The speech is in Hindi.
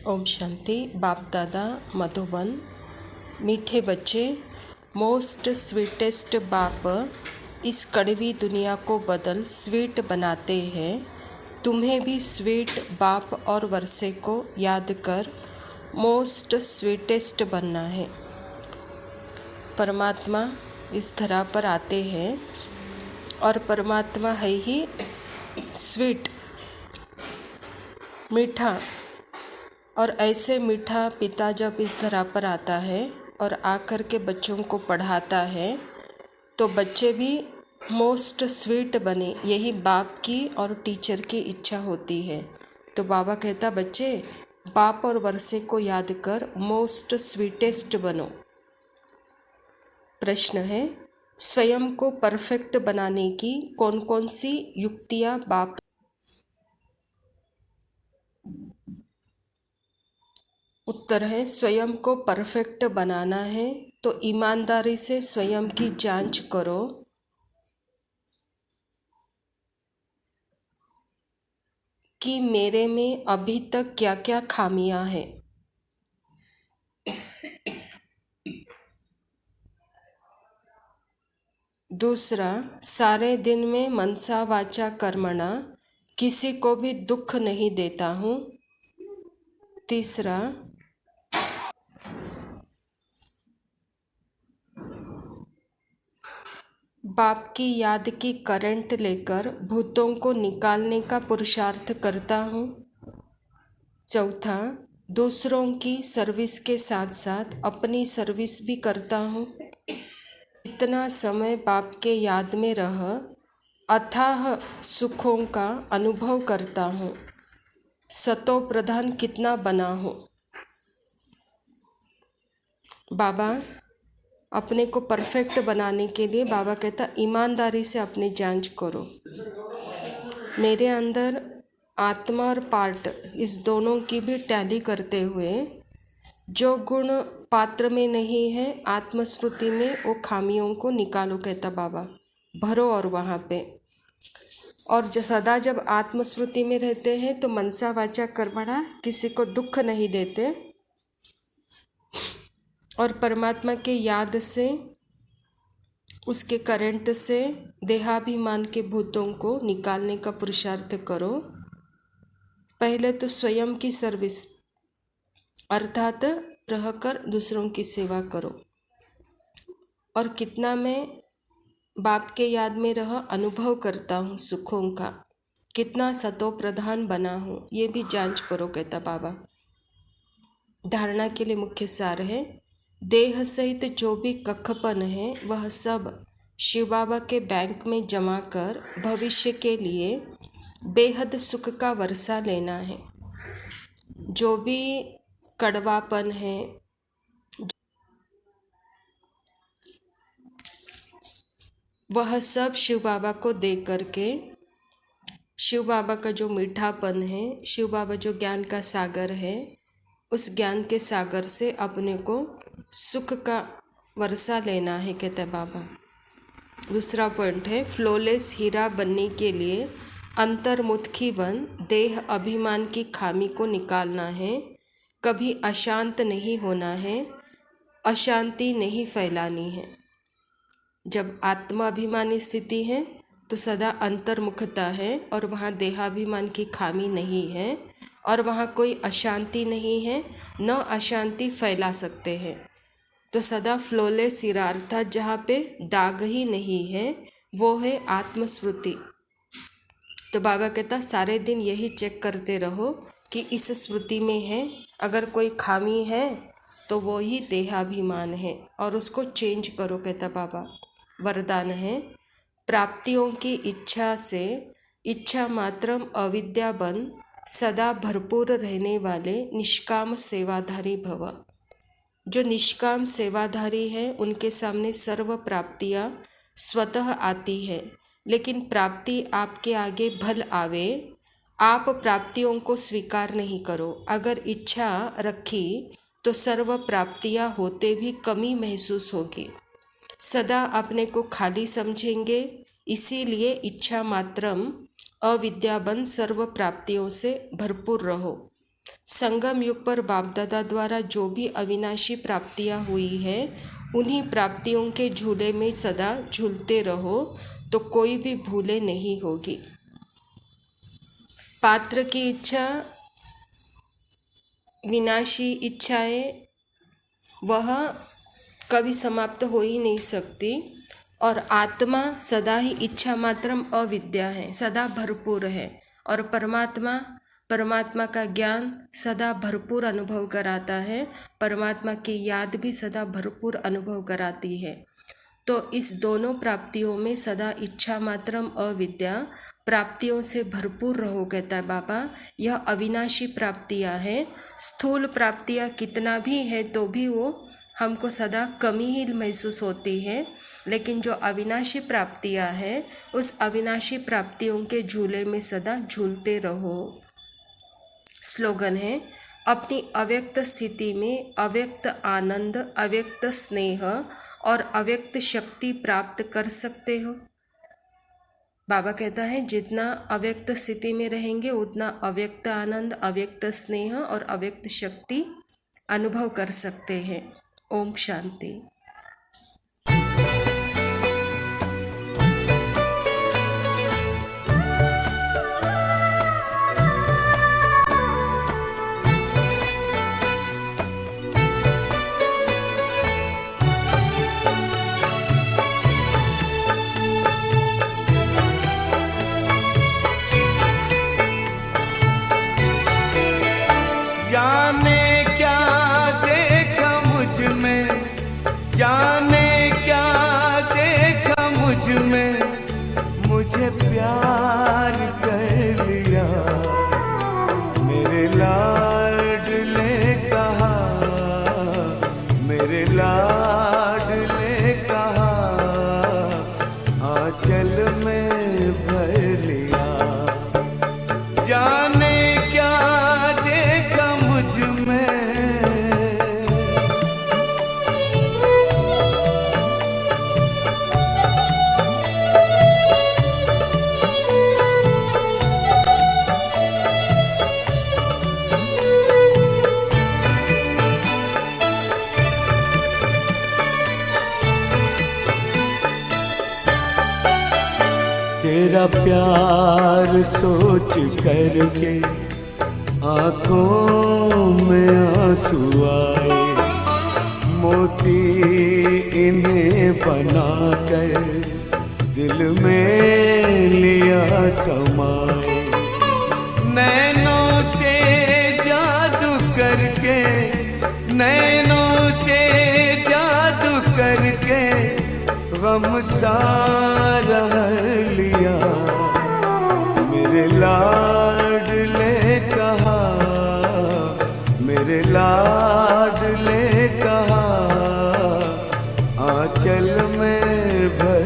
ओम शांति। बाप दादा मधुबन। मीठे बच्चे, मोस्ट स्वीटेस्ट बाप इस कड़वी दुनिया को बदल स्वीट बनाते हैं। तुम्हें भी स्वीट बाप और वर्षे को याद कर मोस्ट स्वीटेस्ट बनना है। परमात्मा इस धरा पर आते हैं और परमात्मा है ही स्वीट, मीठा। और ऐसे मीठा पिता जब इस धरा पर आता है और आकर के बच्चों को पढ़ाता है तो बच्चे भी मोस्ट स्वीट बने, यही बाप की और टीचर की इच्छा होती है। तो बाबा कहता बच्चे बाप और वर्षे को याद कर मोस्ट स्वीटेस्ट बनो। प्रश्न है, स्वयं को परफेक्ट बनाने की कौन कौन सी युक्तियाँ बाप। उत्तर है, स्वयं को परफेक्ट बनाना है तो ईमानदारी से स्वयं की जांच करो कि मेरे में अभी तक क्या क्या खामियां हैं। दूसरा, सारे दिन में मनसा वाचा कर्मणा किसी को भी दुख नहीं देता हूँ। तीसरा, बाप की याद की करंट लेकर भूतों को निकालने का पुरुषार्थ करता हूँ। चौथा, दूसरों की सर्विस के साथ साथ अपनी सर्विस भी करता हूँ। इतना समय बाप के याद में रह अथाह सुखों का अनुभव करता हूँ। सतो प्रधान कितना बना हूँ। बाबा अपने को परफेक्ट बनाने के लिए बाबा कहता ईमानदारी से अपनी जांच करो। मेरे अंदर आत्मा और पार्ट इस दोनों की भी टैली करते हुए जो गुण पात्र में नहीं है आत्मस्मृति में वो खामियों को निकालो, कहता बाबा भरो। और वहाँ पे और सदा जब आत्मस्मृति में रहते हैं तो मनसा वाचा कर्मणा किसी को दुख नहीं देते और परमात्मा के याद से उसके करंट से देहाभिमान के भूतों को निकालने का पुरुषार्थ करो। पहले तो स्वयं की सर्विस अर्थात रहकर दूसरों की सेवा करो और कितना मैं बाप के याद में रह अनुभव करता हूँ सुखों का, कितना सतो प्रधान बना हूँ, ये भी जांच करो, कहता बाबा। धारणा के लिए मुख्य सार है, देह सहित जो भी कखपन है वह सब शिव बाबा के बैंक में जमा कर भविष्य के लिए बेहद सुख का वर्षा लेना है। जो भी कड़वापन है, वह सब शिव बाबा को दे करके शिव बाबा का जो मीठापन है, शिव बाबा जो ज्ञान का सागर है, उस ज्ञान के सागर से अपने को सुख का वर्षा लेना है, कहते हैं बाबा। दूसरा पॉइंट है, फ्लोलेस हीरा बनने के लिए अंतर्मुखी बन देह अभिमान की खामी को निकालना है। कभी अशांत नहीं होना है, अशांति नहीं फैलानी है। जब आत्माभिमानी स्थिति है तो सदा अंतर्मुखता है और वहाँ देहाभिमान की खामी नहीं है और वहाँ कोई अशांति नहीं है, न अशांति फैला सकते हैं। तो सदा फ्लोलेस हीरा अर्थात जहाँ पे दाग ही नहीं है वो है आत्मस्मृति। तो बाबा कहता सारे दिन यही चेक करते रहो कि इस स्मृति में है, अगर कोई खामी है तो वो ही देहाभिमान है और उसको चेंज करो, कहता बाबा। वरदान है, प्राप्तियों की इच्छा से इच्छा मात्रम अविद्या बन सदा भरपूर रहने वाले निष्काम सेवाधारी भव। जो निष्काम सेवाधारी है उनके सामने सर्व प्राप्तियाँ स्वतः आती है, लेकिन प्राप्ति आपके आगे भल आवे, आप प्राप्तियों को स्वीकार नहीं करो। अगर इच्छा रखी तो सर्व प्राप्तियाँ होते भी कमी महसूस होगी। सदा अपने को खाली समझेंगे, इसीलिए इच्छा मात्रम अविद्या बन सर्व प्राप्तियों से भरपूर रहो। संगम युग पर बाप दादा द्वारा जो भी अविनाशी प्राप्तियाँ हुई है, उन्हीं प्राप्तियों के झूले में सदा झूलते रहो तो कोई भी भूले नहीं होगी। पात्र की इच्छा, विनाशी इच्छाएं, वह कभी समाप्त हो ही नहीं सकती। और आत्मा सदा ही इच्छा मात्रम अविद्या है, सदा भरपूर है। और परमात्मा का ज्ञान सदा भरपूर अनुभव कराता है, परमात्मा की याद भी सदा भरपूर अनुभव कराती है। तो इस दोनों प्राप्तियों में सदा इच्छा मात्रम अविद्या, प्राप्तियों से भरपूर रहो कहता है बाबा। यह अविनाशी प्राप्तियां हैं। स्थूल प्राप्तियां कितना भी है तो भी वो हमको सदा कमी ही महसूस होती है, लेकिन जो अविनाशी प्राप्तियां हैं, उस अविनाशी प्राप्तियों के झूले में सदा झूलते रहो। स्लोगन है, अपनी अव्यक्त स्थिति में अव्यक्त आनंद, अव्यक्त स्नेह और अव्यक्त शक्ति प्राप्त कर सकते हो। बाबा कहता है जितना अव्यक्त स्थिति में रहेंगे उतना अव्यक्त आनंद, अव्यक्त स्नेह और अव्यक्त शक्ति अनुभव कर सकते हैं। ओम शांति। जाने क्या देखा मुझ में, जाने क्या देखा मुझ में, मुझे प्यार कर लिया। मेरे लाडले कहा, मेरे लाडले कहा, आंचल में भर लिया। जाने क्या देखा मुझ में, तेरा प्यार सोच करके आँखों में आंसू आए। मोती इन्हें बनाकर दिल में लिया समाए। नैनों से जादू करके, नैनों से जादू करके गम सारा लिया। मेरे लाडले कहा, मेरे लाडले कहा, आंचल में भर